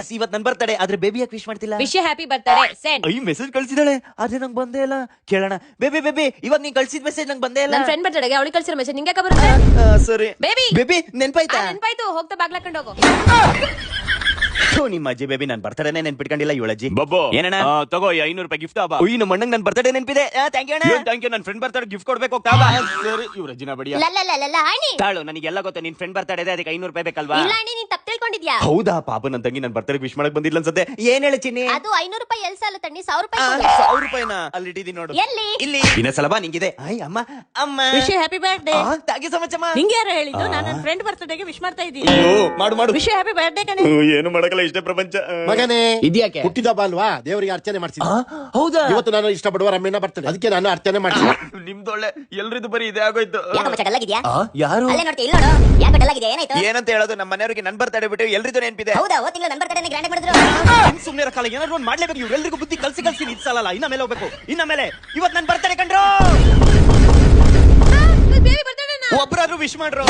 S ಇವತ್ ನನ್ birthday ಆದ್ರೆ ಬೇಬಿ ಯಾಕೆ ವಿಶ್ ಮಾಡ್ತಿಲ್ಲ? Wish happy birthday send. ಅಯ್ಯ ಮೆಸೇಜ್ ಕಳ್ಸಿದಾಳೆ ಆದ್ರೆ ನಂಗೆ ಬಂದೇ ಇಲ್ಲ. ಕೇಳೋಣ. ಬೇಬಿ ಬೇಬಿ ಇವಾಗ ನೀನ್ ಕಳ್ಸಿದ ಮೆಸೇಜ್ ನಂಗೆ ಬಂದೇ ಇಲ್ಲ. ನನ್ನ ಫ್ರೆಂಡ್ ಬರ್ತ್ಡೇಗೆ ಅವಳಿಗೆ ಕಳ್ಸಿರೋ ಮೆಸೇಜ್ ನಿಂಗೆ ಬರುತ್ತೆ? ಸರಿ ಬೇಬಿ ಬೇಬಿ ನೆನ್ಪಾಯ್ತಾ? ನೆನ್ಪಾಯ್ತು, ಹೋಗ್ತಾ ಬಾಗ್ಲಾಕೊಂಡು ಹೋಗು. ನಿಮ್ಮ ಅಜ್ಜಿ ಬೇಬಿ ನನ್ ಬರ್ತಡೇನೆ ನೆನ್ಪಿಟ್ಕೊಂಡಿಲ್ಲ ಇವಳಜ್ಜಿ. ಬಬ್ಬು ಏನಣ್ಣ? ತಗೋ 500 ರೂಪಾಯಿ ಗಿಫ್ಟ್ ಆಬಾ. ಅಯ್ಯ ನಮ್ಮ ಅಣ್ಣಂಗ್ ನನ್ ಬರ್ತಡೇ ನೆನ್ಪಿದೆ. ಥ್ಯಾಂಕ್ ಯು ಅಣ್ಣ. Thank you. ನನ್ ಫ್ರೆಂಡ್ ಬರ್ತಾರೆ ಗಿಫ್ಟ್ ಕೊಡ್ಬೇಕು ಹೋಗ್ತಾ ಬಾ. ಸರಿ ಇವ್ರ ಅಜ್ಜಿನ ಬಡಿಯ ತಾಳು. ನನಗೆಲ್ಲ ಗೊತ್ತು ನಿನ್ ಫ್ರೆಂಡ್ ಬರ್ತಾರೆ ಇದೆ, ಅದಕ್ಕೆ 500 ರೂಪಾಯಿ ಬೇಕಲ್ವಾ? ಇಲ್ಲ ಅಣ್ಣಿ, ನೀನ್ ತಪ್ಪು ತಿಳ್ಕೊಂಡಿದ್ಯಾ. ಹೌದಾ ಪಾಪ ನನ್ ತಂಗಿ ನನ್ ಬರ್ತಡೇ ವಿಶ್ ಮಾಡಕ್ ಬಂದಿಲ್ಲ ಅನ್ಸತ್ತೆ. ಏನ್ ಹೇಳಿ ಚಿನ್ನಿ? ಅದು 500 ರೂಪಾಯಿ ಎಲ್ ಸಾಲ ತಣ್ಣಿ 1000 ರೂಪಾಯಿ 1,000 ರೂಪಾಯಿನ ಅಲ್ಲಿ ಇಟ್ಟಿದ್ದೀನಿ ನೋಡು. ಎಲ್ಲಿ? ಇಲ್ಲಿ ಇನ್ನೊಂದ್ಸಲ ಬಾ ನಿಂಗಿದೆ. ಅಯ್ಯ ಅಮ್ಮ ಅಮ್ಮ wish happy birthday. Thank you so much ಅಮ್ಮ. ನಿಂಗೆ ಯಾರು ಹೇಳಿದ್ದು? ನಾನು ನನ್ನ ಫ್ರೆಂಡ್ ಬರ್ತ್ಡೇಗೆ ವಿಶ್ ಮಾಡ್ತಾ ಇದ್ದೀನಿ. ಅಯ್ಯೋ ಮಾಡು ಮಾಡು. ವಿಶ್ ಹ್ಯಾಪಿ ಬರ್ತ್ಡೇ ಕಣೆ. ಏನು ಮಾಡಕಲ್ಲ ಇಷ್ಟೇ ಪ್ರಪಂಚ. ಮಗನೇ ಇದ್ಯಾಕೆ? ಹುಟ್ಟಿದ ಹಬ್ಬ ಅಲ್ವಾ, ದೇವರಿಗೆ ಅರ್ಚನೆ ಮಾಡ್ಸಿದ್ದೆ. ಹೌದಾ? ಇವತ್ತು ನಾನು ಇಷ್ಟಪಡುವ ರಮ್ಯನ ಬರ್ತದೆ, ಅದಕ್ಕೆ ನಾನು ಅರ್ಚನೆ ಮಾಡ್ತೀನಿ. ನಿಮ್ದೊಳ್ಳೆ ಎಲ್ರಿದು ಬರೀ ಇದೇ ಆಗೋಯ್ತು. ಯಾರು ಅಲ್ಲೇ ನೋಡ್ತಿ, ಇಲ್ಲಿ ನೋಡು. ಯಾಕೆ ಡಲ್ಲಾಗಿದೆ? ಏನಾಯ್ತು? ಏನಂತ ಹೇಳೋದು? ನಮ್ಮ ಮನೆಯವರಿಗೆ ನನ್ ಬರ್ತಡೇ ಬಿಟ್ಟು ಎಲ್ರಿಗೂ ನೆನಪಿದೆ. ಹೌದಾ, ಓ ತಿಂಗಳು ನನ್ನ ಬರ್ತಡೇನ ಗ್ರ್ಯಾಂಡ್ ಮಾಡಿದ್ರು. ಸುಮ್ಮನೆ ಕಾಲ ಏನಾದ್ರು ಒಂದು ಮಾಡ್ಲೇಬೇಕು. ಇವ್ರೆಲ್ರಿಗೂ ಬುದ್ಧಿ ಕಲ್ಸಿ ನಿಲ್ಸಲ್ಲ. ಇನ್ನ ಮೇಲೆ ಹೋಗ್ಬೇಕು. ಇನ್ನ ಮೇಲೆ ಇವತ್ತು ನನ್ ಬರ್ತಡೇ ಕಂಡ್ರು. ಬೇಬಿ ಬರ್ತಡೇನಾ? ಒಬ್ರಾದ್ರೂ ವಿಶ್ ಮಾಡ್ರು.